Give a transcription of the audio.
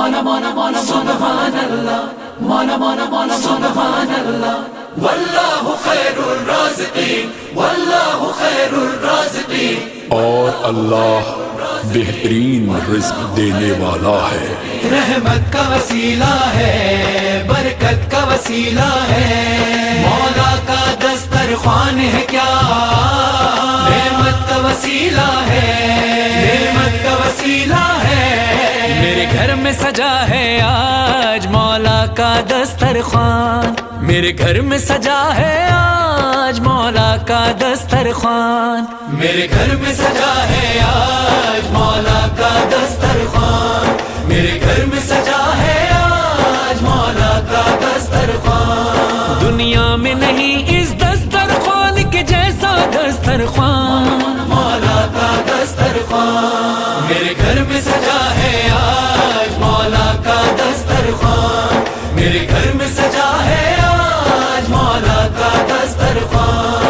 مولا مولا مولا سبحان اللہ، مولا مولا مولا سبحان اللہ، واللہ خیر الرازقین، واللہ خیر الرازقین، اور اللہ بہترین رزق دینے والا ہے، رحمت کا وسیلہ ہے، برکت کا وسیلہ ہے، مولا کا دسترخوان ہے کیا، نعمت کا وسیلہ ہے، نعمت کا وسیلہ ہے، میرے گھر میں سجا ہے آج مولا کا دسترخوان، میرے گھر میں سجا ہے آج مولا کا دسترخوان، میرے گھر میں سجا ہے آج مولا کا دسترخوان، میرے گھر میں سجا ہے آج مولا کا دسترخوان، دنیا میں نہیں اس دسترخوان کے جیسا دسترخوان، مولا کا دسترخوان، میرے گھر میں سجا ہے آج مولا کا دسترخوان، میرے گھر میں سجا ہے آج مولا کا دسترخوان۔